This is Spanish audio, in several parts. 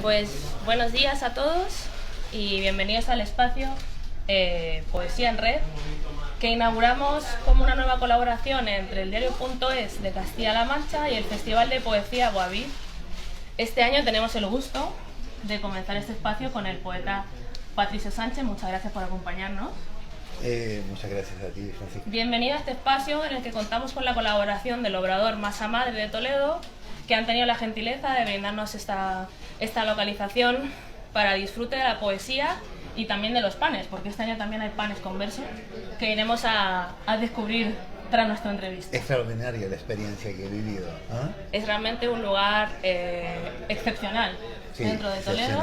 Pues buenos días a todos y bienvenidos al espacio Poesía en Red, que inauguramos como una nueva colaboración entre el diario.es de Castilla-La Mancha y el Festival de Poesía Boaviv. Este año tenemos el gusto de comenzar este espacio con el poeta Patricio Sánchez. Muchas gracias por acompañarnos. Muchas gracias a ti, Francisco. Bienvenido a este espacio en el que contamos con la colaboración del Obrador Masa Madre de Toledo, que han tenido la gentileza de brindarnos esta localización para disfrute de la poesía y también de los panes, porque este año también hay panes con verso que iremos a descubrir tras nuestra entrevista. Extraordinaria la experiencia que he vivido. ¿Ah? Es realmente un lugar excepcional, sí, dentro de Toledo.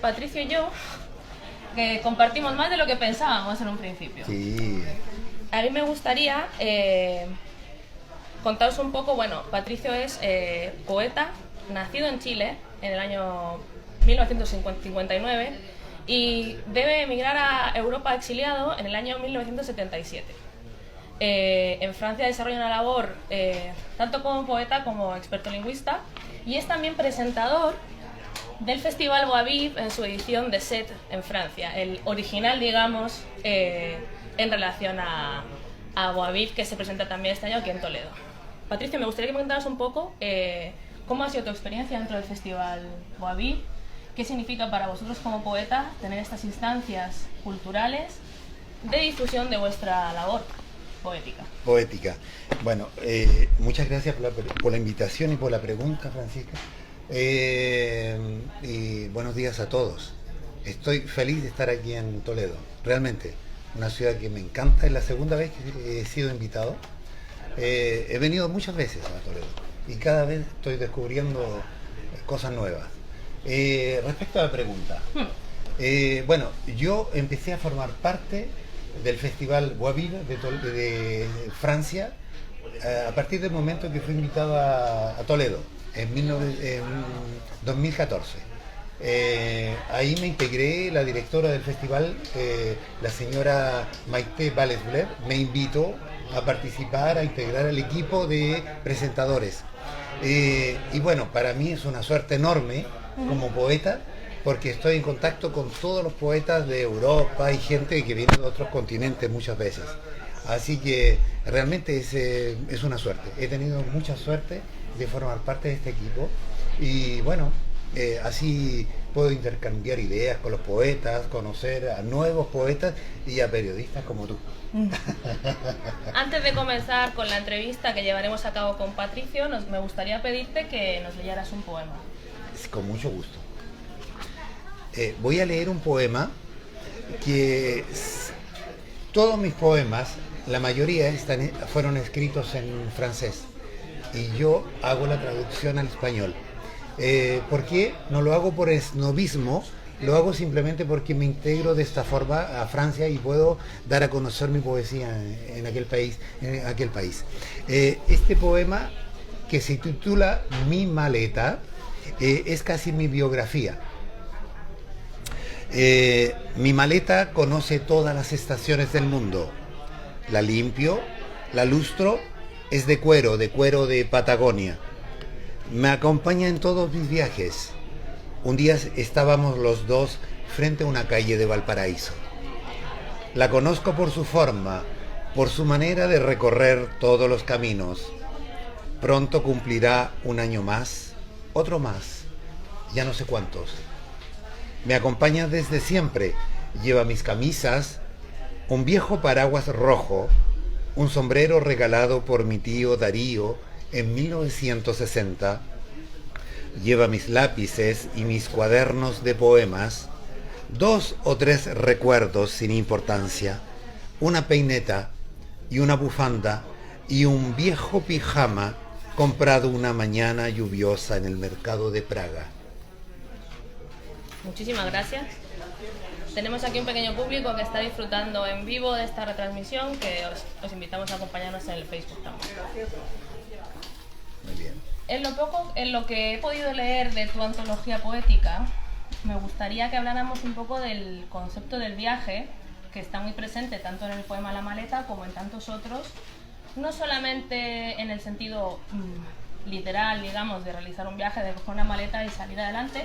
Patricio y yo que compartimos más de lo que pensábamos en un principio. Sí. A mí me gustaría contaros un poco. Bueno, Patricio es poeta, nacido en Chile en el año 1959 y debe emigrar a Europa exiliado en el año 1977. En Francia desarrolla una labor tanto como poeta como experto lingüista, y es también presentador del Festival Boaviv en su edición de Set en Francia, el original, digamos, en relación a Boaviv, que se presenta también este año aquí en Toledo. Patricio, me gustaría que me contaras un poco cómo ha sido tu experiencia dentro del Festival Boaviv, qué significa para vosotros como poeta tener estas instancias culturales de difusión de vuestra labor poética. Bueno, muchas gracias por la invitación y por la pregunta, Francisca. Y buenos días a todos. Estoy feliz de estar aquí en Toledo. Realmente, una ciudad que me encanta. Es la segunda vez que he sido invitado. He venido muchas veces a Toledo y cada vez estoy descubriendo cosas nuevas. Respecto a la pregunta, bueno, yo empecé a formar parte del Festival Boaviv de Francia a partir del momento que fui invitado a Toledo en 2014. Ahí me integré. La directora del festival, la señora Maite Valesbler, me invitó a participar, a integrar el equipo de presentadores. Y bueno, para mí es una suerte enorme como poeta, porque estoy en contacto con todos los poetas de Europa y gente que viene de otros continentes muchas veces. Así que realmente es una suerte. He tenido mucha suerte de formar parte de este equipo y bueno, así puedo intercambiar ideas con los poetas, conocer a nuevos poetas y a periodistas como tú. Antes de comenzar con la entrevista que llevaremos a cabo con Patricio, me gustaría pedirte que nos leyeras un poema. Con mucho gusto. Voy a leer un poema que todos mis poemas, la mayoría fueron escritos en francés y yo hago la traducción al español. ¿Por qué? No lo hago por esnobismo, lo hago simplemente porque me integro de esta forma a Francia y puedo dar a conocer mi poesía en aquel país. Este poema, que se titula Mi maleta, es casi mi biografía. Mi maleta conoce todas las estaciones del mundo. La limpio, la lustro, es de cuero de Patagonia. Me acompaña en todos mis viajes. Un día estábamos los dos frente a una calle de Valparaíso. La conozco por su forma, por su manera de recorrer todos los caminos. Pronto cumplirá un año más, otro más, ya no sé cuántos. Me acompaña desde siempre. Lleva mis camisas, un viejo paraguas rojo, un sombrero regalado por mi tío Darío en 1960. Lleva mis lápices y mis cuadernos de poemas, 2 o 3 recuerdos sin importancia, una peineta y una bufanda y un viejo pijama comprado una mañana lluviosa en el mercado de Praga. Muchísimas gracias. Tenemos aquí un pequeño público que está disfrutando en vivo de esta retransmisión, que os invitamos a acompañarnos en el Facebook también. Muy bien. En lo que he podido leer de tu antología poética, me gustaría que habláramos un poco del concepto del viaje, que está muy presente tanto en el poema La maleta como en tantos otros, no solamente en el sentido literal, digamos, de realizar un viaje, de coger una maleta y salir adelante,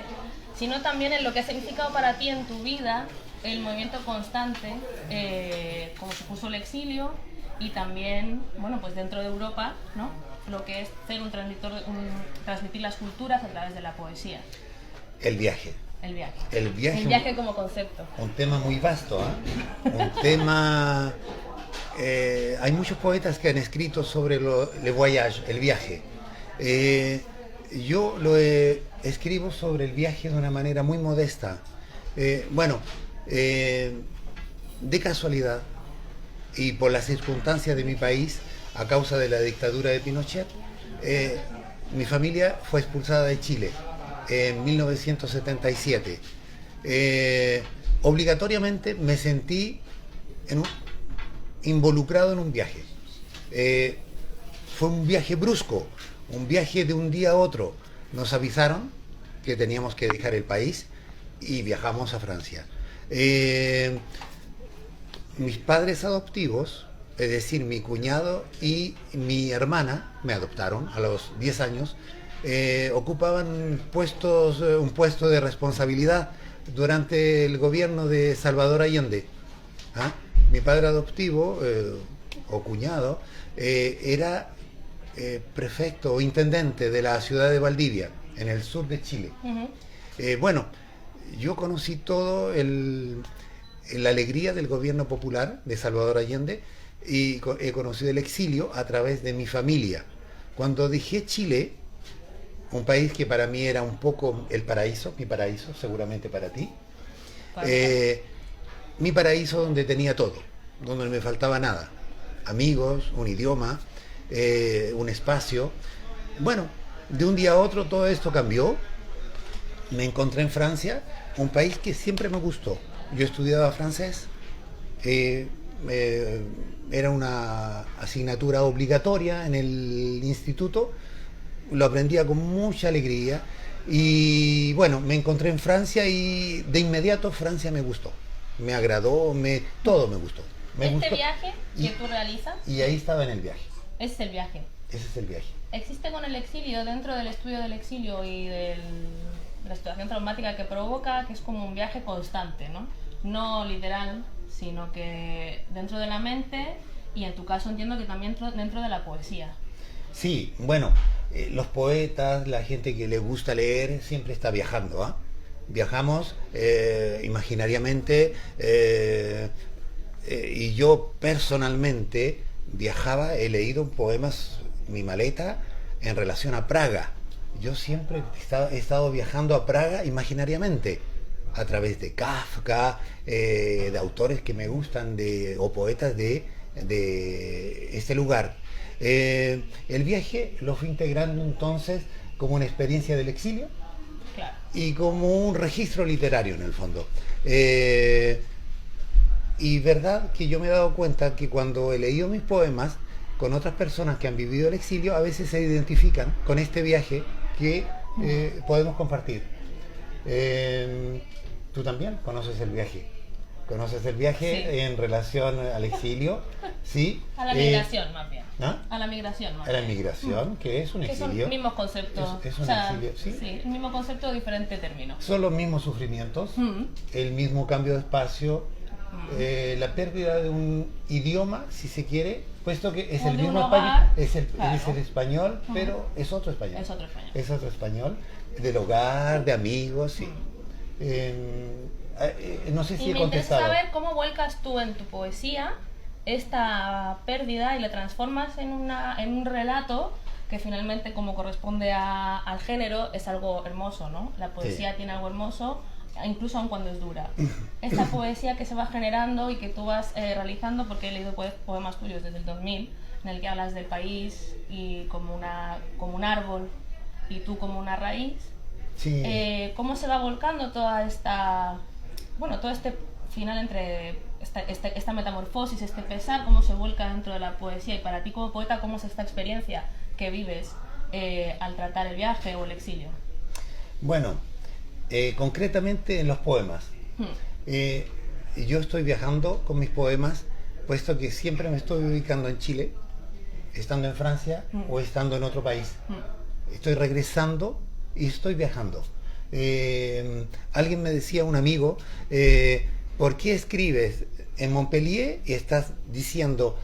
sino también en lo que ha significado para ti en tu vida el movimiento constante, como supuso el exilio, y también, bueno, pues dentro de Europa, ¿no? Lo que es ser transmitir las culturas a través de la poesía. El viaje. El viaje. El viaje. El viaje como concepto. Un tema muy vasto, ¿eh? Un tema... hay muchos poetas que han escrito sobre le voyage, el viaje. Yo escribo sobre el viaje de una manera muy modesta. De casualidad y por las circunstancias de mi país, a causa de la dictadura de Pinochet, mi familia fue expulsada de Chile en 1977. Obligatoriamente me sentí involucrado en un viaje. Fue un viaje brusco, un viaje de un día a otro. Nos avisaron que teníamos que dejar el país y viajamos a Francia. Mis padres adoptivos, es decir, mi cuñado y mi hermana, me adoptaron a los 10 años, ocupaban un puesto de responsabilidad durante el gobierno de Salvador Allende. ¿Ah? Mi padre adoptivo o cuñado era prefecto o intendente de la ciudad de Valdivia, en el sur de Chile. Yo conocí todo la alegría del gobierno popular de Salvador Allende y he conocido el exilio a través de mi familia. Cuando dejé Chile, un país que para mí era un poco el paraíso, mi paraíso, seguramente para ti, mi paraíso donde tenía todo, donde no me faltaba nada, amigos, un idioma, un espacio. Bueno, de un día a otro todo esto cambió. Me encontré en Francia, un país que siempre me gustó. Yo estudiaba francés, era una asignatura obligatoria en el instituto, lo aprendía con mucha alegría y bueno, me encontré en Francia y de inmediato Francia me gustó, me agradó, todo me gustó. Viaje que tú realizas? Y ahí estaba en el viaje. Ese es el viaje. Ese es el viaje. ¿Existe con el exilio, dentro del estudio del exilio y de la situación traumática que provoca, que es como un viaje constante, ¿no? No literal, sino que dentro de la mente y en tu caso entiendo que también dentro de la poesía? Sí, bueno, los poetas, la gente que le gusta leer, siempre está viajando, ¿ah? Viajamos imaginariamente y yo personalmente viajaba, he leído poemas, mi maleta, en relación a Praga. Yo siempre he estado viajando a Praga imaginariamente, a través de Kafka, de autores que me gustan, o poetas de este lugar. El viaje lo fui integrando entonces como una experiencia del exilio, claro, y como un registro literario en el fondo. Y verdad que yo me he dado cuenta que cuando he leído mis poemas con otras personas que han vivido el exilio, a veces se identifican con este viaje que podemos compartir. ¿Tú también conoces el viaje? ¿Conoces el viaje? Sí. En relación al exilio? ¿Sí? A la migración más bien. ¿Ah? A la migración más bien. A la migración, que es un exilio. Son los mismos conceptos. Es un exilio, ¿sí? Sí, el mismo concepto, diferente término. Son los mismos sufrimientos, el mismo cambio de espacio, la pérdida de un idioma, si se quiere, puesto que es el mismo español, es el español, pero es otro español. Es otro español. Es otro español, del hogar, de amigos, sí. No sé si he contestado. Me interesa saber cómo vuelcas tú en tu poesía esta pérdida y la transformas en un relato que finalmente, como corresponde al género, es algo hermoso, ¿no? La poesía tiene algo hermoso, incluso aun cuando es dura. Esta poesía que se va generando y que tú vas realizando, porque he leído poemas tuyos desde el 2000, en el que hablas del país y como un árbol y tú como una raíz. Sí. ¿Cómo se va volcando todo este final entre esta metamorfosis, este pesar, cómo se vuelca dentro de la poesía? Y para ti como poeta, ¿cómo es esta experiencia que vives al tratar el viaje o el exilio? Bueno, concretamente en los poemas. Yo estoy viajando con mis poemas, puesto que siempre me estoy ubicando en Chile, estando en Francia o estando en otro país. estoy regresando y estoy viajando. Alguien me decía, un amigo, ¿por qué escribes en Montpellier y estás diciendo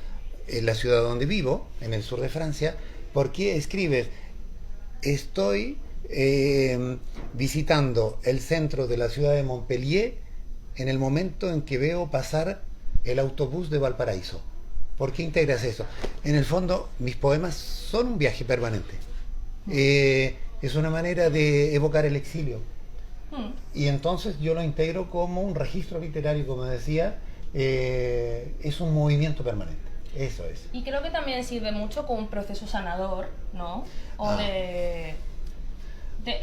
en la ciudad donde vivo, en el sur de Francia? ¿Por qué escribes estoy visitando el centro de la ciudad de Montpellier en el momento en que veo pasar el autobús de Valparaíso? ¿Por qué integras eso? En el fondo, mis poemas son un viaje permanente. Es una manera de evocar el exilio. Y entonces yo lo integro como un registro literario, como decía, es un movimiento permanente. Eso es. Y creo que también sirve mucho como un proceso sanador, ¿no? O de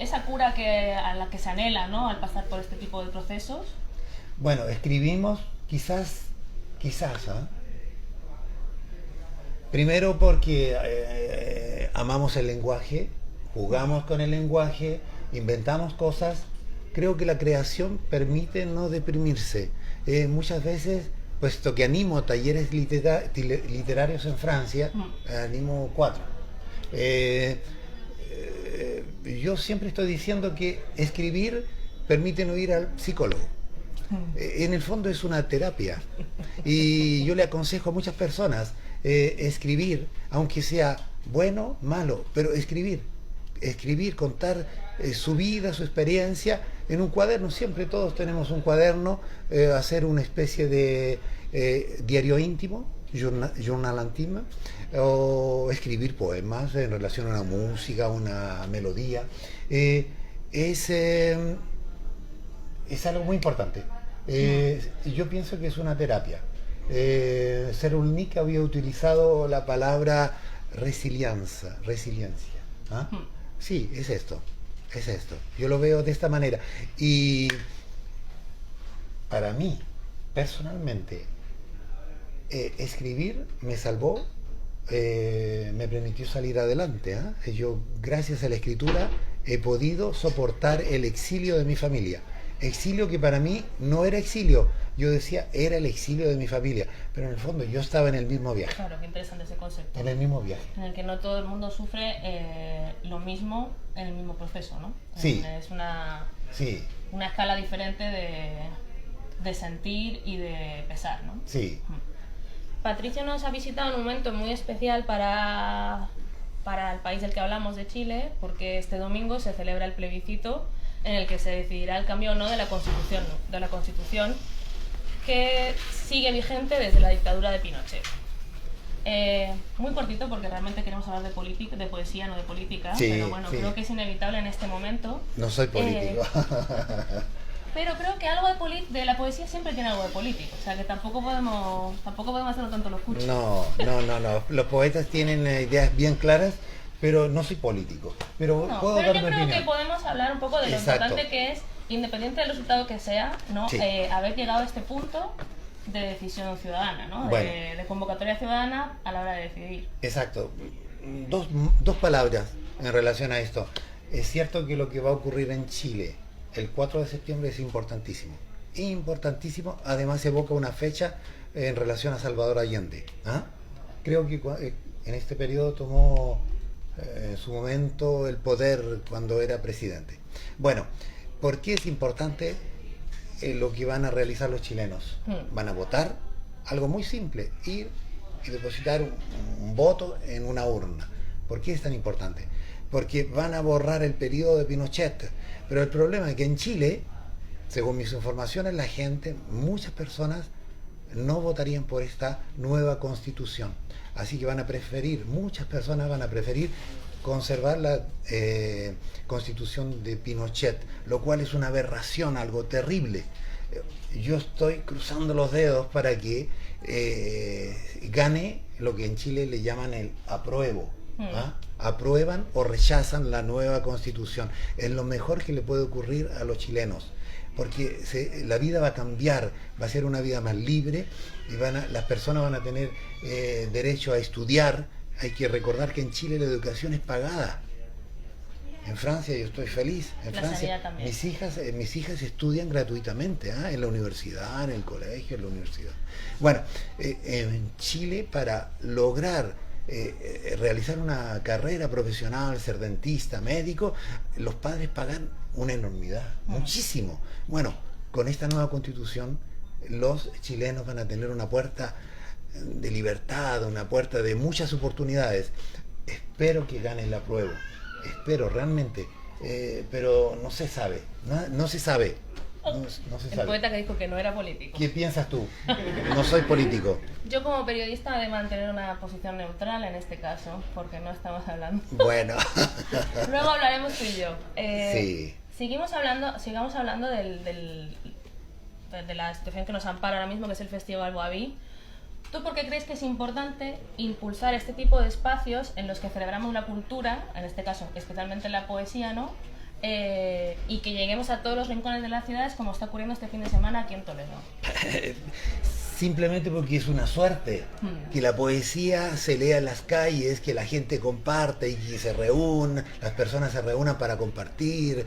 esa cura a la que se anhela, ¿no? Al pasar por este tipo de procesos. Bueno, escribimos quizás, primero porque amamos el lenguaje, jugamos con el lenguaje, inventamos cosas. Creo que la creación permite no deprimirse. Muchas veces, puesto que animo talleres literarios en Francia, animo 4. Yo siempre estoy diciendo que escribir permite no ir al psicólogo. En el fondo es una terapia. Y yo le aconsejo a muchas personas escribir, aunque sea bueno, malo, pero escribir, contar su vida, su experiencia en un cuaderno. Siempre todos tenemos un cuaderno, hacer una especie de diario íntimo, journal intime, o escribir poemas en relación a una música, una melodía. Es algo muy importante. Yo pienso que es una terapia. Cyrulnik había utilizado la palabra resiliencia. ¿Ah? Sí, es esto. Yo lo veo de esta manera. Y para mí, personalmente, escribir me salvó, me permitió salir adelante. Yo, gracias a la escritura, he podido soportar el exilio de mi familia. Exilio que para mí no era exilio. Yo decía, era el exilio de mi familia. Pero en el fondo yo estaba en el mismo viaje. Claro, qué interesante ese concepto. En el mismo viaje. En el que no todo el mundo sufre lo mismo en el mismo proceso, ¿no? Sí. Es una Sí. una escala diferente de sentir y de pesar, ¿no? Sí. Patricio nos ha visitado en un momento muy especial para el país del que hablamos, de Chile, porque este domingo se celebra el plebiscito en el que se decidirá el cambio o no de la Constitución que sigue vigente desde la dictadura de Pinochet. Muy cortito porque realmente queremos hablar de política, de poesía, no de política, Sí, pero bueno, sí. creo que es inevitable en este momento. No soy político. Pero creo que algo de la poesía siempre tiene algo de político, o sea que tampoco podemos hacerlo tanto los cuchos. No. Los poetas tienen ideas bien claras, pero no soy político. Pero No, puedo pero dar yo mi creo opinión. que podemos hablar un poco de lo Exacto. importante que es, independiente del resultado que sea, ¿no? Sí. Haber llegado a este punto de decisión ciudadana, ¿no? Bueno. De convocatoria ciudadana a la hora de decidir. Exacto. Dos palabras en relación a esto. Es cierto que lo que va a ocurrir en Chile el 4 de septiembre es importantísimo. Importantísimo. Además evoca una fecha en relación a Salvador Allende. Creo que en este periodo tomó en su momento el poder cuando era presidente. Bueno, ¿por qué es importante lo que van a realizar los chilenos? Van a votar, algo muy simple, ir y depositar un voto en una urna. ¿Por qué es tan importante? Porque van a borrar el periodo de Pinochet. Pero el problema es que en Chile, según mis informaciones, muchas personas no votarían por esta nueva constitución. Así que muchas personas van a preferir conservar la constitución de Pinochet, lo cual es una aberración, algo terrible. Yo estoy cruzando los dedos para que gane lo que en Chile le llaman el apruebo. Aprueban o rechazan la nueva constitución. Es lo mejor que le puede ocurrir a los chilenos, porque la vida va a cambiar, va a ser una vida más libre y las personas van a tener derecho a estudiar. Hay que recordar que en Chile la educación es pagada. En Francia yo estoy feliz. En Francia mis hijas estudian gratuitamente, en la universidad, en el colegio, en la universidad. Bueno, en Chile, para lograr realizar una carrera profesional, ser dentista, médico, los padres pagan una enormidad, muchísimo. Bueno, con esta nueva constitución los chilenos van a tener una puerta de libertad, una puerta de muchas oportunidades. Espero que ganen la prueba, espero realmente, pero no se sabe, no se sabe. No se El sabe. poeta que dijo que no era político. ¿Qué piensas tú? No soy político. Yo como periodista he de mantener una posición neutral en este caso, porque no estamos hablando. Bueno. Luego hablaremos tú y yo. Sí. Sigamos hablando de la situación que nos ampara ahora mismo, que es el Festival Boabí. ¿Tú por qué crees que es importante impulsar este tipo de espacios en los que celebramos la cultura, en este caso especialmente la poesía, ¿no? Y que lleguemos a todos los rincones de las ciudades, como está ocurriendo este fin de semana aquí en Toledo? Simplemente porque es una suerte que la poesía se lea en las calles, que la gente comparte y que se reúnan, las personas se reúnan para compartir,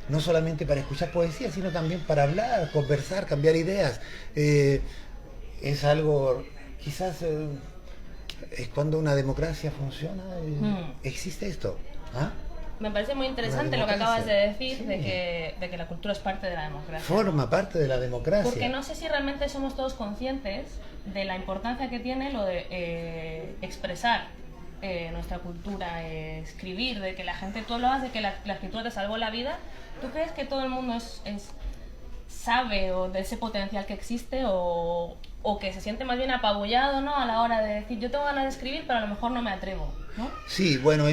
no solamente para escuchar poesía, sino también para hablar, conversar, cambiar ideas. Es algo, quizás es cuando una democracia funciona, existe esto. ¿Ah? Me parece muy interesante lo que acabas de decir, sí, de que la cultura es parte de la democracia. Forma parte de la democracia. Porque no sé si realmente somos todos conscientes de la importancia que tiene lo de expresar nuestra cultura, escribir, de que la gente, tú hablabas de que la escritura te salvó la vida. ¿Tú crees que todo el mundo sabe o de ese potencial que existe o que se siente más bien apabullado, ¿no?, a la hora de decir yo tengo ganas de escribir pero a lo mejor no me atrevo, ¿no? Sí, bueno,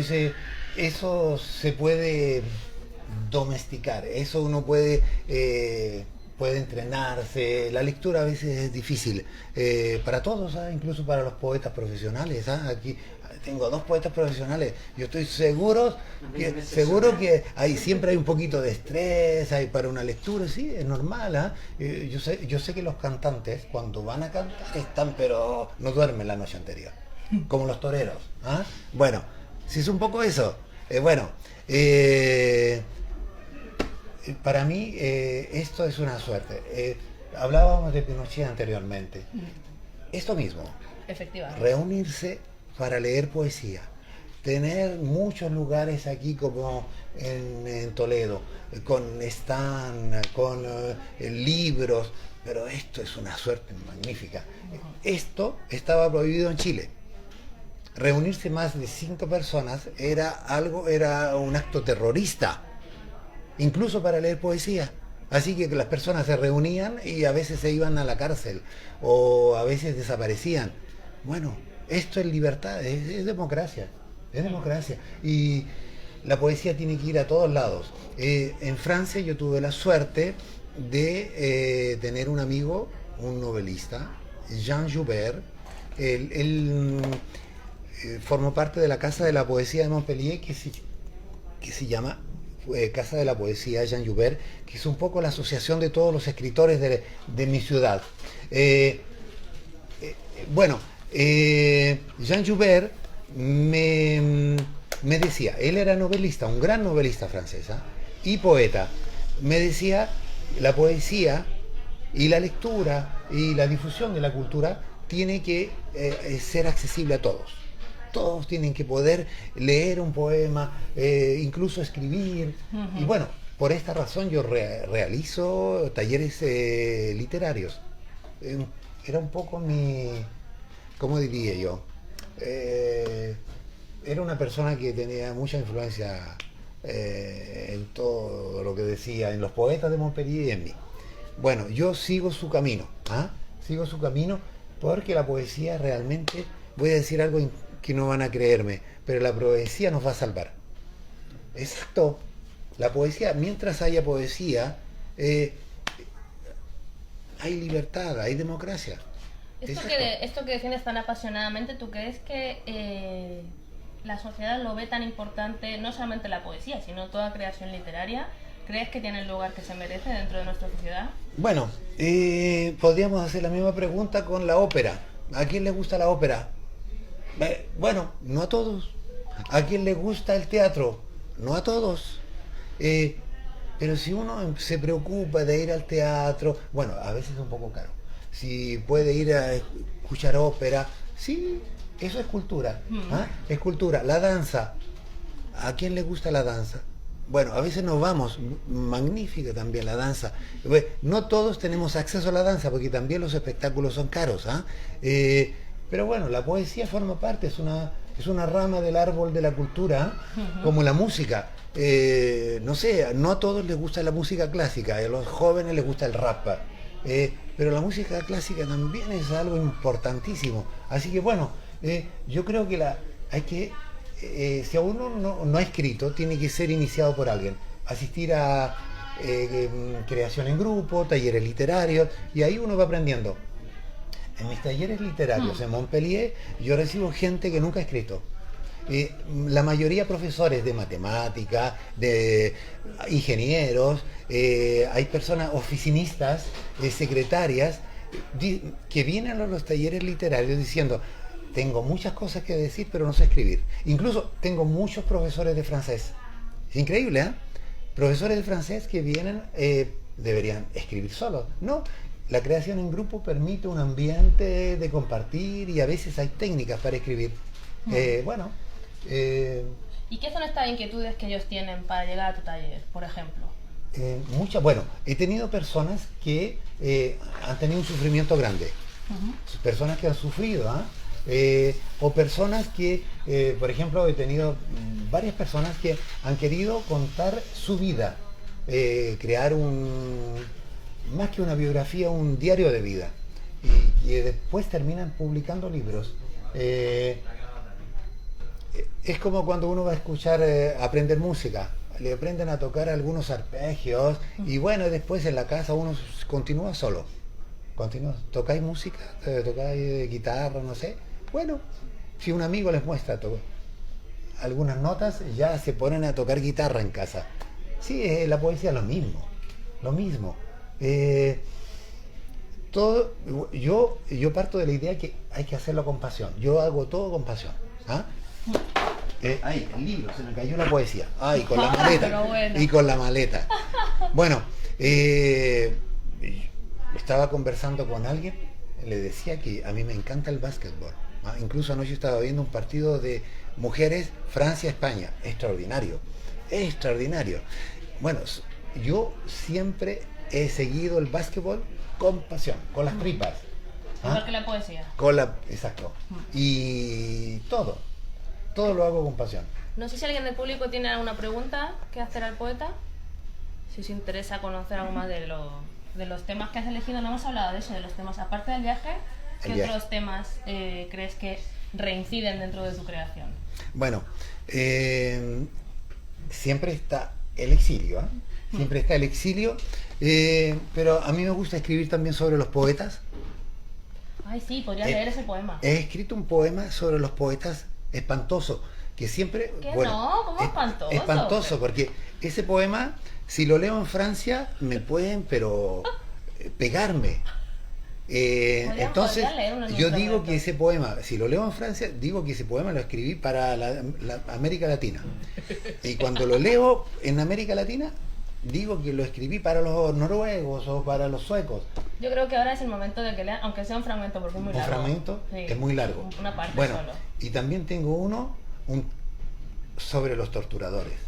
eso se puede domesticar, eso uno puede entrenarse. La lectura a veces es difícil para todos, incluso para los poetas profesionales. Aquí tengo 2 poetas profesionales. Yo estoy seguro que siempre hay un poquito de estrés para una lectura, sí, es normal. Yo sé que los cantantes cuando van a cantar están, pero no duermen la noche anterior, como los toreros. Bueno, si es un poco eso. Para mí esto es una suerte. Hablábamos de Pinochet anteriormente. Esto mismo. Efectivamente. Reunirse para leer poesía. Tener muchos lugares aquí como en Toledo, con stand, con libros, pero esto es una suerte magnífica. Esto estaba prohibido en Chile. Reunirse más de 5 personas era un acto terrorista, incluso para leer poesía. Así que las personas se reunían y a veces se iban a la cárcel o a veces desaparecían. Bueno, esto es libertad, es democracia, es democracia. Y la poesía tiene que ir a todos lados. En Francia yo tuve la suerte de tener un amigo, un novelista, Jean Joubert. Él formó parte de la Casa de la Poesía de Montpellier, que se llama Casa de la Poesía Jean Joubert, que es un poco la asociación de todos los escritores de mi ciudad. Jean Joubert me decía, él era novelista, un gran novelista francés y poeta. Me decía, la poesía y la lectura y la difusión de la cultura tiene que ser accesible a todos. Todos tienen que poder leer un poema, incluso escribir. Y bueno, por esta razón yo realizo talleres literarios. Era un poco ¿cómo diría yo? Era una persona que tenía mucha influencia en todo lo que decía, en los poetas de Montpellier y en mí. Bueno, yo sigo su camino, sigo su camino porque la poesía realmente, voy a decir algo que no van a creerme, pero la poesía nos va a salvar. Exacto, la poesía, mientras haya poesía, hay libertad, hay democracia. Esto que defiendes tan apasionadamente, ¿tú crees que la sociedad lo ve tan importante, no solamente la poesía, sino toda creación literaria? ¿Crees que tiene el lugar que se merece dentro de nuestra sociedad? Bueno, podríamos hacer la misma pregunta con la ópera. ¿A quién le gusta la ópera? Bueno, no a todos. ¿A quién le gusta el teatro? No a todos. Pero si uno se preocupa de ir al teatro, bueno, a veces es un poco caro. Si puede ir a escuchar ópera, sí, Eso es cultura. ¿Ah? Es cultura. La danza. ¿A quién le gusta la danza? Bueno, a veces nos vamos, magnífica también la danza. No todos tenemos acceso a la danza porque también los espectáculos son caros. ¿Ah? Pero bueno, la poesía forma parte, es una rama del árbol de la cultura, como la música. No sé, no a todos les gusta la música clásica, a los jóvenes les gusta el rap. Pero la música clásica también es algo importantísimo. Así que bueno, yo creo que hay que, si a uno no ha escrito, tiene que ser iniciado por alguien. Asistir a creación en grupo, talleres literarios, y ahí uno va aprendiendo. En mis talleres literarios en Montpellier, yo recibo gente que nunca ha escrito. La mayoría profesores de matemática, de ingenieros, hay personas oficinistas, secretarias, que vienen a los talleres literarios diciendo: tengo muchas cosas que decir, pero no sé escribir. Incluso tengo muchos profesores de francés. Es increíble, ¿eh? Profesores de francés que vienen, deberían escribir solos. No, la creación en grupo permite un ambiente de compartir y a veces hay técnicas para escribir. Bueno. ¿Y qué son estas inquietudes que ellos tienen para llegar a tu taller, por ejemplo? Muchas. Bueno, he tenido personas que han tenido un sufrimiento grande. Personas que han sufrido, o personas que, por ejemplo, he tenido varias personas que han querido contar su vida, crear más que una biografía, un diario de vida, y después terminan publicando libros. Es como cuando uno va a escuchar, aprender música, le aprenden a tocar algunos arpegios y bueno, después en la casa uno continúa solo. ¿Tocáis música? ¿Tocáis guitarra? No sé. Bueno, si un amigo les muestra algunas notas, ya se ponen a tocar guitarra en casa. Sí, la poesía es lo mismo. Yo parto de la idea que hay que hacerlo con pasión. Yo hago todo con pasión. ¿Ah? Ay, el libro, se me cayó la poesía. Ay, con la maleta. Bueno. Y con la maleta. Bueno, estaba conversando con alguien, le decía que a mí me encanta el básquetbol. Incluso anoche estaba viendo un partido de mujeres Francia-España. Extraordinario. Bueno, yo siempre he seguido el básquetbol con pasión, con las tripas. Igual que la poesía. Exacto. Y todo lo hago con pasión. No sé si alguien del público tiene alguna pregunta que hacer al poeta. Si os interesa conocer algo más de los temas que has elegido. No hemos hablado de eso, de los temas. Aparte del viaje, ¿qué otros temas crees que reinciden dentro de tu creación? Bueno, siempre está el exilio, pero a mí me gusta escribir también sobre los poetas. Ay, sí, podría leer ese poema. He escrito un poema sobre los poetas espantoso, que siempre... ¿Qué no? ¿Cómo espantoso? Espantoso, porque ese poema, si lo leo en Francia, me pueden, pero pegarme. Entonces, yo digo que ese poema, si lo leo en Francia, digo que ese poema lo escribí para la América Latina. Y cuando lo leo en América Latina, digo que lo escribí para los noruegos o para los suecos. Yo creo que ahora es el momento de que lean, aunque sea un fragmento, porque es muy largo. Un fragmento, sí, es muy largo. Una parte solo. Y también tengo uno sobre los torturadores.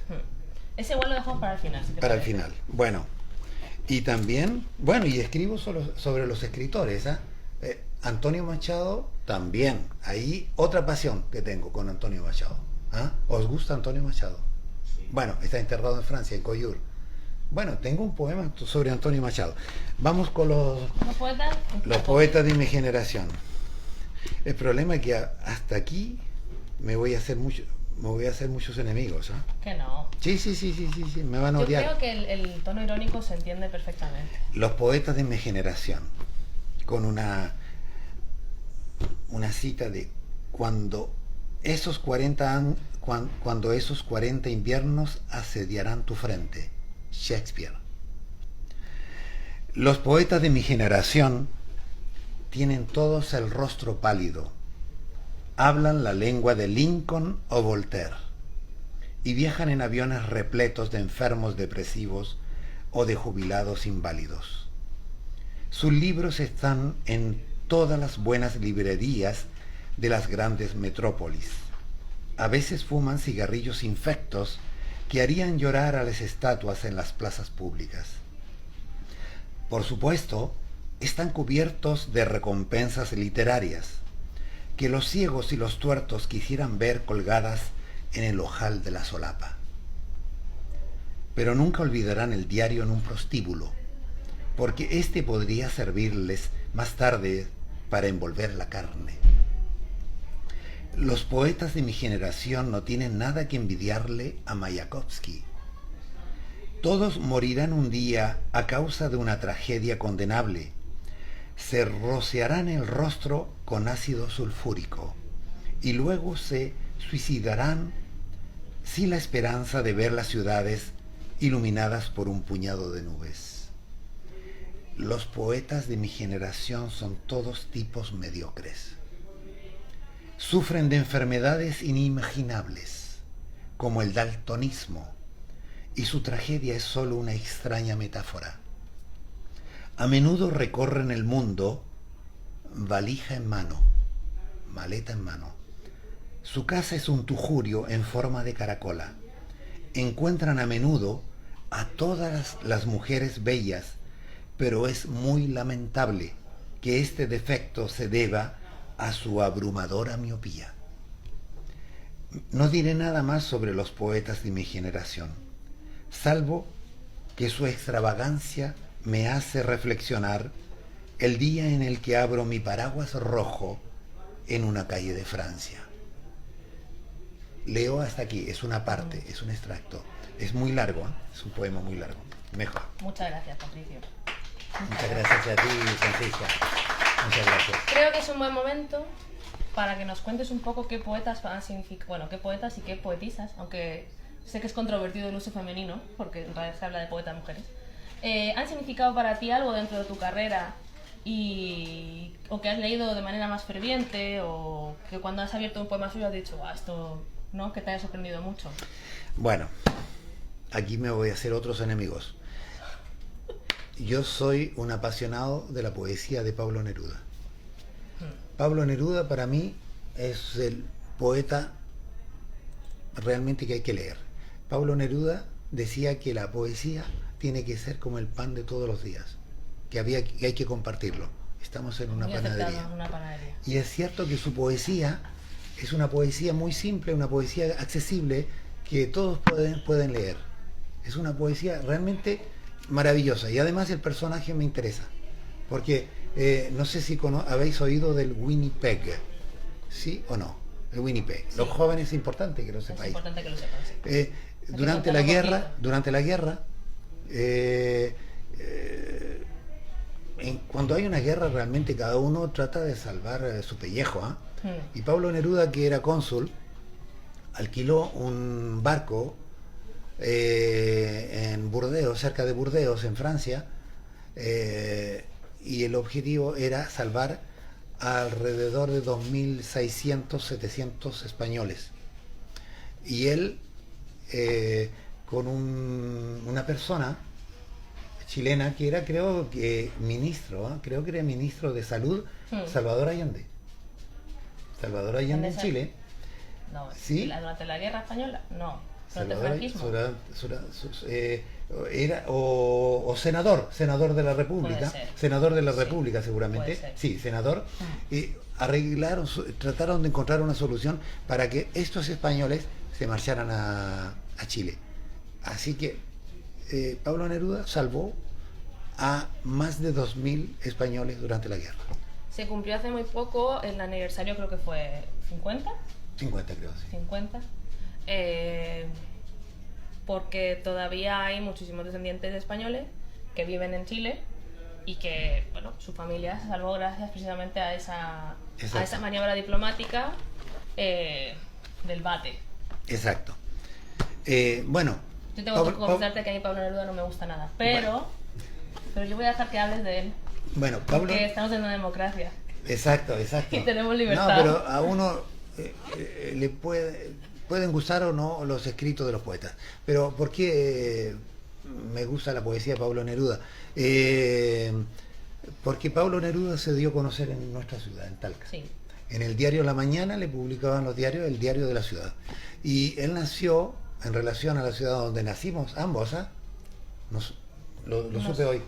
Ese igual lo dejamos para el final. Si te para parece. El final. Bueno. Y también, y escribo sobre los escritores. Antonio Machado también. Ahí otra pasión que tengo con Antonio Machado. ¿Os gusta Antonio Machado? Sí. Bueno, está enterrado en Francia, en Collioure. Bueno, tengo un poema sobre Antonio Machado. Vamos con los poetas de mi generación. El problema es que hasta aquí me voy a hacer muchos enemigos. Que no. Sí, me van a odiar. Yo creo que el tono irónico se entiende perfectamente. Los poetas de mi generación, con una cita de cuando esos 40 inviernos asediarán tu frente. Shakespeare. Los poetas de mi generación tienen todos el rostro pálido, hablan la lengua de Lincoln o Voltaire y viajan en aviones repletos de enfermos depresivos o de jubilados inválidos. Sus libros están en todas las buenas librerías de las grandes metrópolis. A veces fuman cigarrillos infectos que harían llorar a las estatuas en las plazas públicas. Por supuesto, están cubiertos de recompensas literarias que los ciegos y los tuertos quisieran ver colgadas en el ojal de la solapa. Pero nunca olvidarán el diario en un prostíbulo, porque éste podría servirles más tarde para envolver la carne. Los poetas de mi generación no tienen nada que envidiarle a Mayakovsky. Todos morirán un día a causa de una tragedia condenable. Se rociarán el rostro con ácido sulfúrico y luego se suicidarán sin la esperanza de ver las ciudades iluminadas por un puñado de nubes. Los poetas de mi generación son todos tipos mediocres. Sufren de enfermedades inimaginables, como el daltonismo, y su tragedia es solo una extraña metáfora. A menudo recorren el mundo valija en mano, maleta en mano. Su casa es un tujurio en forma de caracola. Encuentran a menudo a todas las mujeres bellas, pero es muy lamentable que este defecto se deba a su abrumadora miopía. No diré nada más sobre los poetas de mi generación, salvo que su extravagancia me hace reflexionar el día en el que abro mi paraguas rojo en una calle de Francia. Leo hasta aquí, es una parte, es un extracto. Es muy largo, ¿eh? Es un poema muy largo. Mejor. Muchas gracias, Patricio. Muchas gracias a ti, Francisca. Muchas gracias. Creo que es un buen momento para que nos cuentes un poco qué poetas han significado, bueno, qué poetas y qué poetisas, aunque sé que es controvertido el uso femenino, porque en realidad se habla de poetas mujeres, han significado para ti algo dentro de tu carrera o que has leído de manera más ferviente, o que cuando has abierto un poema suyo has dicho, esto, ¿no? Que te haya sorprendido mucho. Bueno, aquí me voy a hacer otros enemigos. Yo soy un apasionado de la poesía de Pablo Neruda. Pablo Neruda para mí es el poeta realmente que hay que leer. Pablo Neruda decía que la poesía tiene que ser como el pan de todos los días, que hay que compartirlo. Estamos en una panadería. Y es cierto que su poesía es una poesía muy simple, una poesía accesible que todos pueden leer. Es una poesía realmente maravillosa, y además el personaje me interesa, porque no sé si habéis oído del Winnipeg, ¿sí o no? El Winnipeg. Sí. Los jóvenes es importante que lo sepáis. Es importante que lo sepan, sí. Durante la guerra, cuando hay una guerra realmente cada uno trata de salvar su pellejo, ¿eh? Y Pablo Neruda, que era cónsul, alquiló un barco en Burdeos, cerca de Burdeos, en Francia, y el objetivo era salvar alrededor de 2.600, 700 españoles. Y él, con una persona chilena que era, creo que era ministro de Salud, Salvador Allende. Salvador Allende en Chile. No, ¿sí? Durante la Guerra Española, no. Salvador, era o senador de la República, senador de la República seguramente, sí, senador, y trataron de encontrar una solución para que estos españoles se marcharan a Chile. Así que Pablo Neruda salvó a más de 2.000 españoles durante la guerra. Se cumplió hace muy poco el aniversario, creo que fue 50. 50 creo, sí. 50. Porque todavía hay muchísimos descendientes de españoles que viven en Chile y que, bueno, su familia se salvó gracias precisamente a esa maniobra diplomática del bate. Exacto. Bueno. Yo tengo que confesarte que a mí Pablo Neruda no me gusta nada, pero yo voy a dejar que hables de él. Bueno, Pablo. Porque estamos en una democracia. Exacto. Y tenemos libertad. No, pero a uno le pueden gustar o no los escritos de los poetas. Pero ¿por qué me gusta la poesía de Pablo Neruda? Porque Pablo Neruda se dio a conocer en nuestra ciudad, en Talca. Sí. En el diario La Mañana le publicaban los diarios, el diario de la ciudad. Y él nació en relación a la ciudad donde nacimos ambos, ¿ah? Lo supe hoy.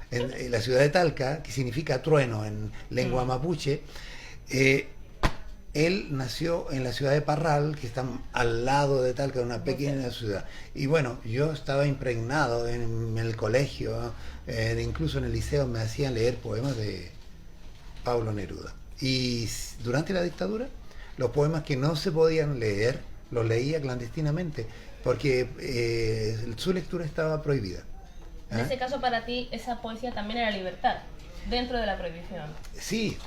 en la ciudad de Talca, que significa trueno en lengua mapuche. Él nació en la ciudad de Parral, que está al lado de Talca, una pequeña ciudad. Y bueno, yo estaba impregnado en el colegio, incluso en el liceo me hacían leer poemas de Pablo Neruda. Y durante la dictadura, los poemas que no se podían leer, los leía clandestinamente, porque su lectura estaba prohibida. En ese caso, para ti, esa poesía también era libertad, dentro de la prohibición. Sí.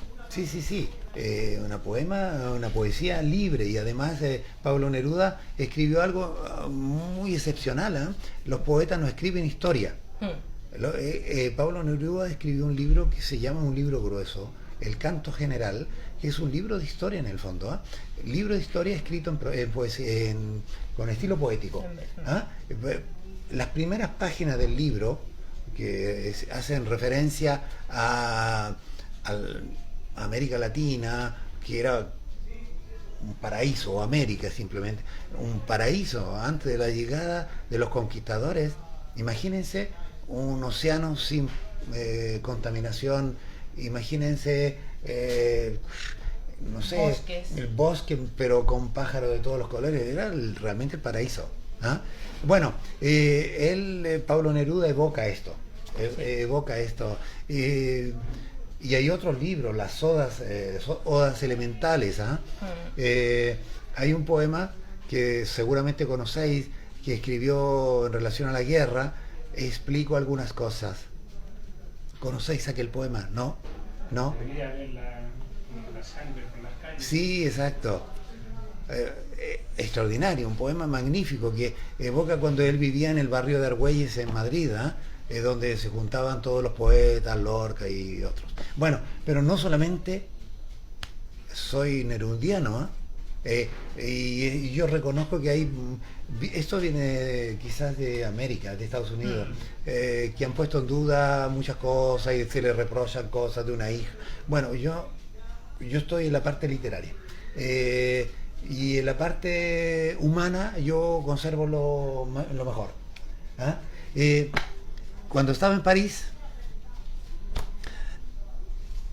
Una poesía libre, y además Pablo Neruda escribió algo muy excepcional, ¿eh? Los poetas no escriben historia. Pablo Neruda escribió un libro que se llama, un libro grueso, El Canto General, que es un libro de historia en el fondo, ¿eh? Libro de historia escrito con estilo poético, ¿eh? Las primeras páginas del libro, que hacen referencia a América Latina, que era un paraíso, o América simplemente, un paraíso antes de la llegada de los conquistadores. Imagínense un océano sin contaminación, imagínense, no sé, bosques. El bosque, pero con pájaros de todos los colores, era realmente el paraíso. ¿Ah? Bueno, Pablo Neruda evoca esto, y hay otros libros, las odas elementales. Hay un poema que seguramente conocéis, que escribió en relación a la guerra. Explico algunas cosas. ¿Conocéis aquel poema? ¿No? Venir a ver la sangre por las calles. Sí, exacto. Extraordinario, un poema magnífico que evoca cuando él vivía en el barrio de Argüelles en Madrid, donde se juntaban todos los poetas, Lorca y otros. Bueno, pero no solamente soy nerudiano, y yo reconozco que hay, esto viene quizás de América, de Estados Unidos, que han puesto en duda muchas cosas y se le reprochan cosas de una hija. Bueno, yo estoy en la parte literaria. Y en la parte humana yo conservo lo mejor. Cuando estaba en París,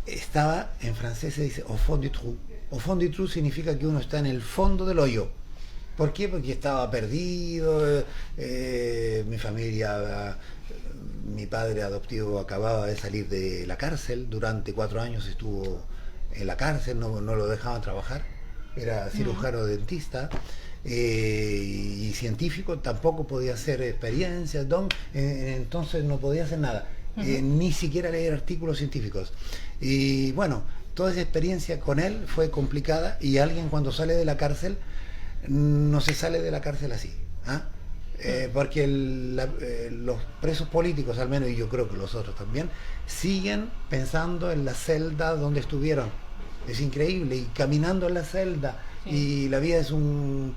estaba, en francés se dice au fond du trou. Au fond du trou significa que uno está en el fondo del hoyo. ¿Por qué? Porque estaba perdido, mi familia, mi padre adoptivo acababa de salir de la cárcel, durante 4 años estuvo en la cárcel, no lo dejaban trabajar. Era cirujano dentista, y científico, tampoco podía hacer experiencias, entonces no podía hacer nada, ni siquiera leer artículos científicos. Y bueno, toda esa experiencia con él fue complicada, y alguien cuando sale de la cárcel, no se sale de la cárcel así, porque los presos políticos, al menos, y yo creo que los otros también, siguen pensando en la celda donde estuvieron. Es increíble, y caminando en la celda, y la vida es un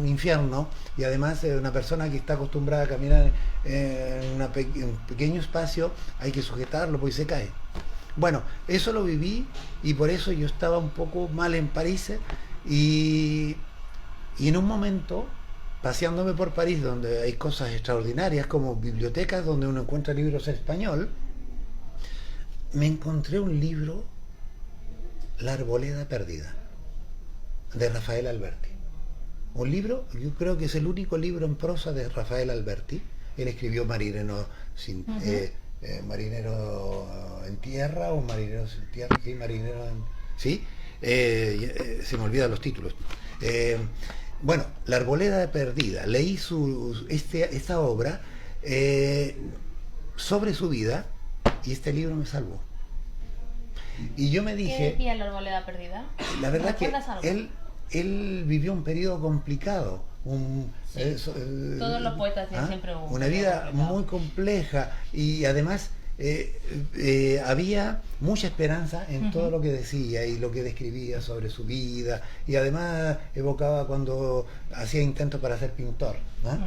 infierno, y además una persona que está acostumbrada a caminar en un pequeño espacio, hay que sujetarlo porque se cae. Bueno, eso lo viví, y por eso yo estaba un poco mal en París, y en un momento, paseándome por París, donde hay cosas extraordinarias como bibliotecas donde uno encuentra libros en español, me encontré un libro, La Arboleda Perdida, de Rafael Alberti. Un libro, yo creo que es el único libro en prosa de Rafael Alberti. Él escribió Marinero Marinero en tierra, o Marineros en tierra, ¿sí? Marinero en... ¿Sí? Se me olvidan los títulos. Bueno, La Arboleda Perdida. Leí esta obra sobre su vida, y este libro me salvó. Y yo me dije... ¿Qué decía La Arboleda Perdida? La verdad que algo? él vivió un periodo complicado. Todos los poetas tienen siempre una vida muy compleja, y además había mucha esperanza en todo lo que decía y lo que describía sobre su vida, y además evocaba cuando hacía intentos para ser pintor, ¿no?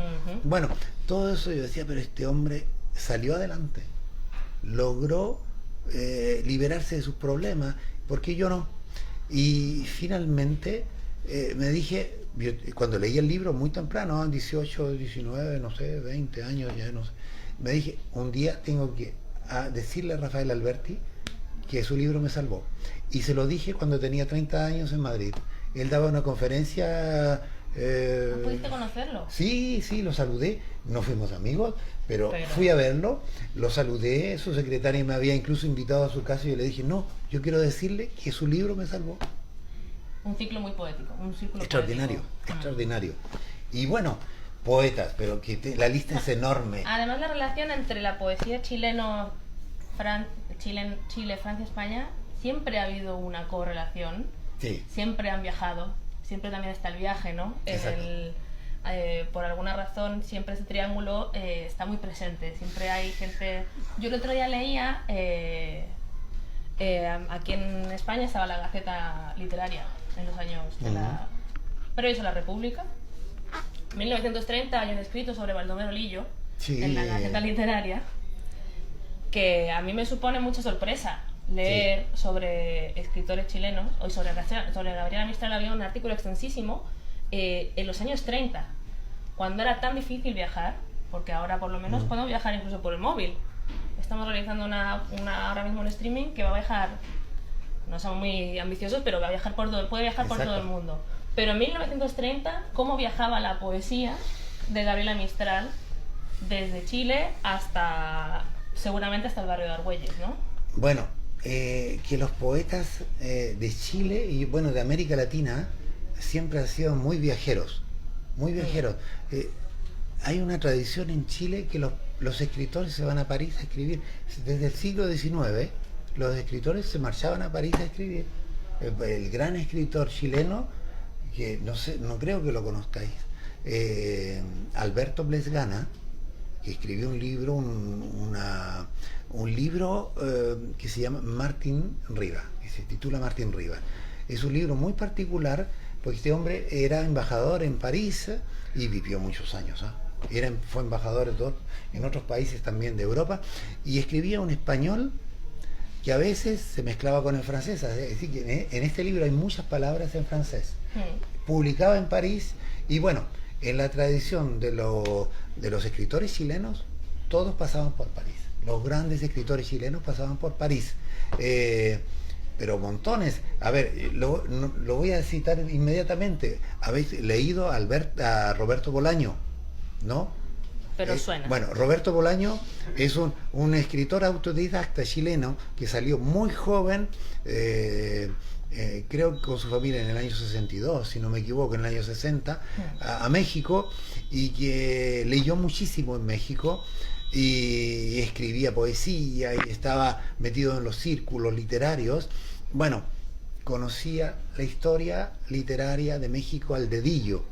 Bueno, todo eso yo decía, pero este hombre salió adelante, logró liberarse de sus problemas, ¿por qué yo no? Y finalmente me dije, cuando leí el libro muy temprano, 18, 19, no sé, 20 años, ya no sé, me dije, un día tengo que decirle a Rafael Alberti que su libro me salvó. Y se lo dije cuando tenía 30 años en Madrid. Él daba una conferencia... ¿No pudiste conocerlo? Sí, sí, lo saludé. No fuimos amigos, pero fui a verlo, lo saludé, su secretaria me había incluso invitado a su casa y yo le dije, no, yo quiero decirle que su libro me salvó. Un ciclo muy poético, un círculo extraordinario, poético. Extraordinario. Y bueno, poetas, pero que la lista es enorme. Además, la relación entre la poesía Chile, Francia, España, siempre ha habido una correlación. Sí. Siempre han viajado, siempre también está el viaje, ¿no? Por alguna razón, siempre ese triángulo está muy presente. Siempre hay gente... Yo el otro día leía, aquí en España estaba la Gaceta Literaria, en los años previos a la República. 1930 hay un escrito sobre Baldomero Lillo, sí, en la Gaceta Literaria, que a mí me supone mucha sorpresa leer sobre escritores chilenos. Hoy sobre Gabriela Mistral había un artículo extensísimo en los años 30, cuando era tan difícil viajar, porque ahora por lo menos podemos viajar incluso por el móvil. Estamos realizando ahora mismo un streaming que va a viajar, no somos muy ambiciosos, pero puede viajar por todo el mundo. Pero en 1930, ¿cómo viajaba la poesía de Gabriela Mistral desde Chile seguramente hasta el barrio de Argüelles, ¿no? Bueno, que los poetas de Chile y bueno, de América Latina siempre han sido muy viajeros, muy viajeros. Hay una tradición en Chile que los escritores se van a París a escribir. Desde el siglo XIX, los escritores se marchaban a París a escribir. El gran escritor chileno, que no creo que lo conozcáis, Alberto Blesgana, que escribió un libro, un libro que se llama Martín Riva, que se titula Martín Riva. Es un libro muy particular porque este hombre era embajador en París y vivió muchos años. Fue embajador en otros países también de Europa y escribía un español que a veces se mezclaba con el francés. Es decir, que en este libro hay muchas palabras en francés. Publicaba en París y bueno, en la tradición de los escritores chilenos, todos pasaban por París. Los grandes escritores chilenos pasaban por París. Pero montones. A ver, lo voy a citar inmediatamente. Habéis leído a Roberto Bolaño, ¿no? Pero suena. Bueno, Roberto Bolaño es un escritor autodidacta chileno que salió muy joven, creo que con su familia en el año 62, si no me equivoco, en el año 60, a México, y que leyó muchísimo en México y escribía poesía y estaba metido en los círculos literarios. Bueno, conocía la historia literaria de México al dedillo.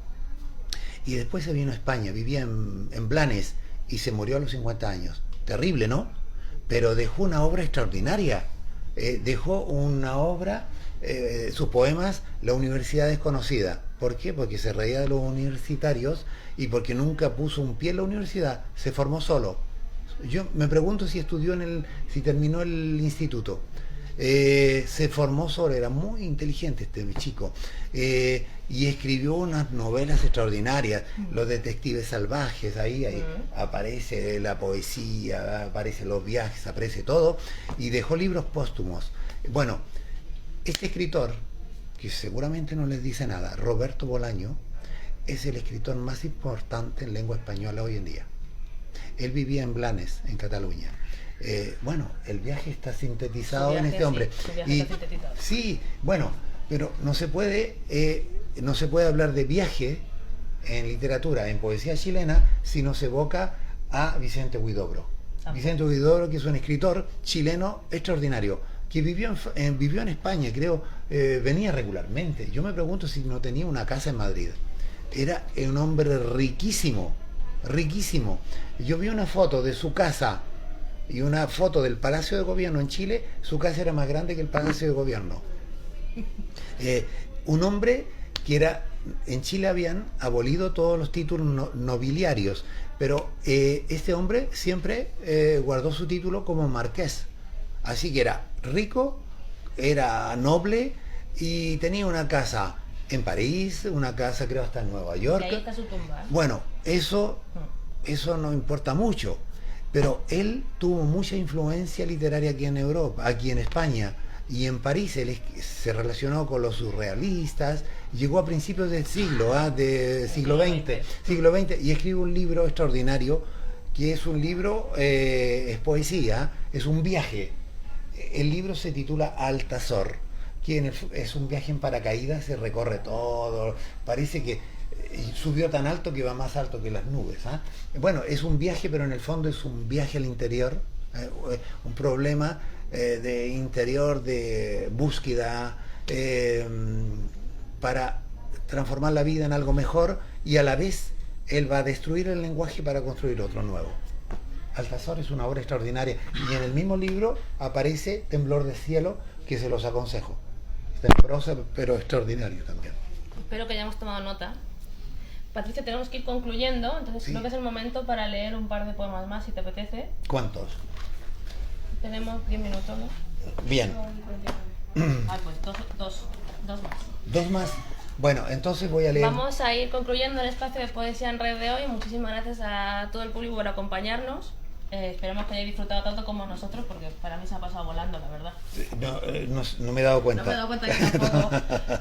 Y después se vino a España, vivía en Blanes y se murió a los 50 años. Terrible, ¿no? Pero dejó una obra extraordinaria. Dejó una obra, sus poemas, La Universidad Desconocida. ¿Por qué? Porque se reía de los universitarios y porque nunca puso un pie en la universidad. Se formó solo. Yo me pregunto si si terminó el instituto. Se formó solo, era muy inteligente este chico. Y escribió unas novelas extraordinarias, Los Detectives Salvajes, ahí aparece la poesía, aparecen los viajes, aparece todo, y dejó libros póstumos. Bueno, este escritor, que seguramente no les dice nada, Roberto Bolaño, es el escritor más importante en lengua española hoy en día. Él vivía en Blanes, en Cataluña. Bueno, el viaje está sintetizado en este hombre. Sí, bueno, pero no se puede hablar de viaje en literatura, en poesía chilena, si no se evoca a Vicente Huidobro. Vicente Huidobro, que es un escritor chileno extraordinario, que vivió en España, creo, venía regularmente. Yo me pregunto si no tenía una casa en Madrid. Era un hombre riquísimo, riquísimo. Yo vi una foto de su casa y una foto del Palacio de Gobierno en Chile. Su casa era más grande que el Palacio de Gobierno. Un hombre que en Chile habían abolido todos los títulos nobiliarios, pero este hombre siempre guardó su título como marqués. Así que era rico, era noble y tenía una casa en París, una casa creo hasta en Nueva York. Y ahí está su tumba. Bueno, eso no importa mucho, pero él tuvo mucha influencia literaria aquí en Europa, aquí en España, y en París él se relacionó con los surrealistas, llegó a principios del siglo, de siglo XX, y escribe un libro extraordinario, que es un libro, es poesía, es un viaje. El libro se titula Altazor, que es un viaje en paracaídas, se recorre todo, parece que subió tan alto que va más alto que las nubes. Bueno, es un viaje, pero en el fondo es un viaje al interior, un problema de interior, de búsqueda, para transformar la vida en algo mejor, y a la vez él va a destruir el lenguaje para construir otro nuevo. Altazor es una obra extraordinaria, y en el mismo libro aparece Temblor de Cielo, que se los aconsejo. Está en prosa, pero extraordinario también. Espero que hayamos tomado nota. Patricia, tenemos que ir concluyendo, entonces Sí. creo que es el momento para leer un par de poemas más, si te apetece. ¿Cuántos? Tenemos 10 minutos, ¿no? Bien. Pues dos más. ¿Dos más? Bueno, entonces voy a leer. Vamos a ir concluyendo el espacio de Poesía en Red de hoy. Muchísimas gracias a todo el público por acompañarnos. Esperemos que hayáis disfrutado tanto como nosotros, porque para mí se ha pasado volando, la verdad. No me he dado cuenta. No me he dado cuenta que tampoco.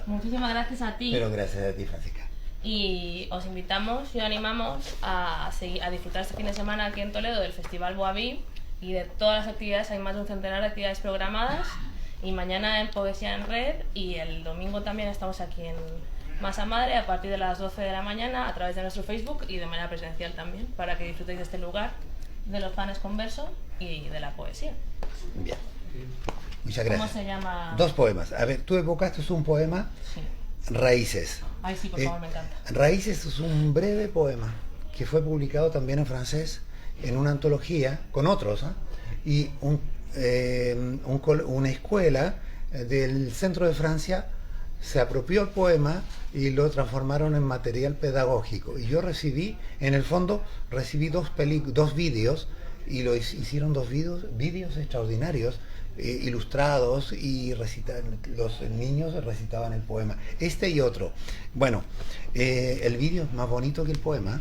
Muchísimas gracias a ti. Pero gracias a ti, Francisca. Y os invitamos y os animamos a disfrutar este fin de semana aquí en Toledo del Festival Boaví y de todas las actividades. Hay más de un centenar de actividades programadas, y mañana en Poesía en Red, y el domingo también estamos aquí en Masa Madre a partir de las 12 de la mañana a través de nuestro Facebook y de manera presencial también, para que disfrutéis de este lugar, de los panes con verso y de la poesía. Bien. Muchas gracias. ¿Cómo se llama? Dos poemas. A ver, tú evocaste un poema, Sí. Raíces. Ay, sí, por favor, me encanta. Raíces es un breve poema que fue publicado también en francés en una antología con otros, y una escuela del centro de Francia se apropió el poema y lo transformaron en material pedagógico, y yo recibí, en el fondo recibí dos vídeos, y hicieron dos vídeos extraordinarios, ilustrados, y los niños recitaban el poema, este y otro. Bueno, el vídeo es más bonito que el poema.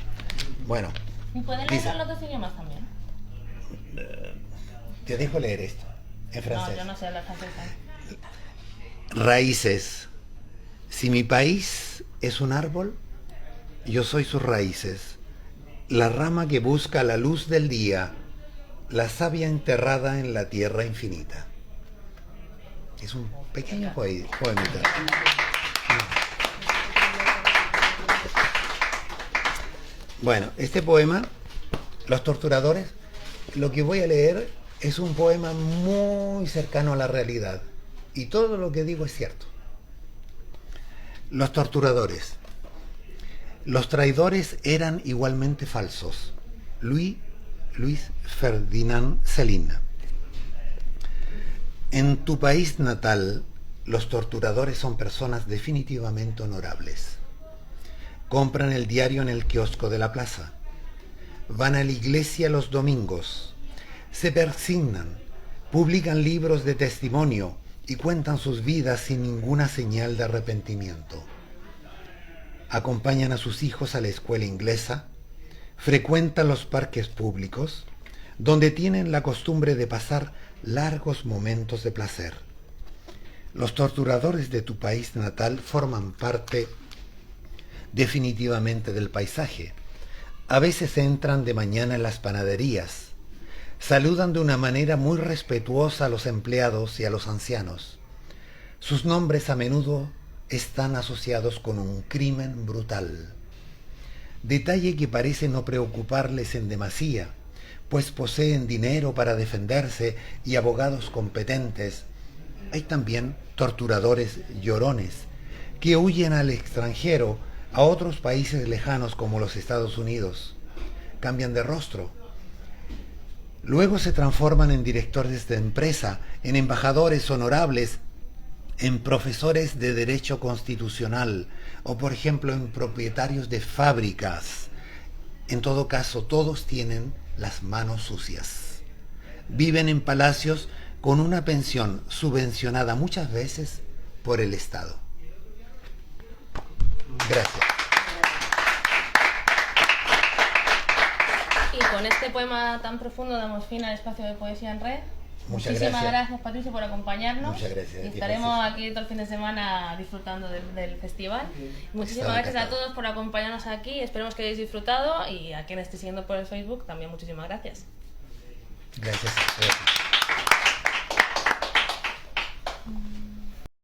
Bueno, ¿Y pueden dice, leer los dos idiomas también? te dejo leer esto en francés. No, yo no sé hablar francés. Raíces. Si mi país es un árbol, yo soy sus raíces, la rama que busca la luz del día, la savia enterrada en la tierra infinita. Es un pequeño poemita. Bueno, este poema, Los torturadores, lo que voy a leer es un poema muy cercano a la realidad, y todo lo que digo es cierto. Los torturadores. Los traidores eran igualmente falsos. Luis Ferdinand Céline. En tu país natal, los torturadores son personas definitivamente honorables. Compran el diario en el kiosco de la plaza. Van a la iglesia los domingos. Se persignan, publican libros de testimonio y cuentan sus vidas sin ninguna señal de arrepentimiento. Acompañan a sus hijos a la escuela inglesa, frecuentan los parques públicos, donde tienen la costumbre de pasar largos momentos de placer. Los torturadores de tu país natal forman parte definitivamente del paisaje. A veces entran de mañana en las panaderías, saludan de una manera muy respetuosa a los empleados y a los ancianos. Sus nombres a menudo están asociados con un crimen brutal. Detalle que parece no preocuparles en demasía, pues poseen dinero para defenderse y abogados competentes. Hay también torturadores llorones que huyen al extranjero, a otros países lejanos como los Estados Unidos. Cambian de rostro. Luego se transforman en directores de empresa, en embajadores honorables, en profesores de derecho constitucional o, por ejemplo, en propietarios de fábricas. En todo caso, todos tienen las manos sucias. Viven en palacios con una pensión subvencionada muchas veces por el Estado. Gracias. Y con este poema tan profundo damos fin al espacio de Poesía en Red. Muchas Muchísimas gracias. gracias, Patricio, por acompañarnos. Muchas gracias. Y estaremos aquí todo el fin de semana disfrutando del festival. Muchísimas gracias a todos por acompañarnos aquí. Esperemos que hayáis disfrutado y a quien esté siguiendo por el Facebook también muchísimas gracias. Gracias.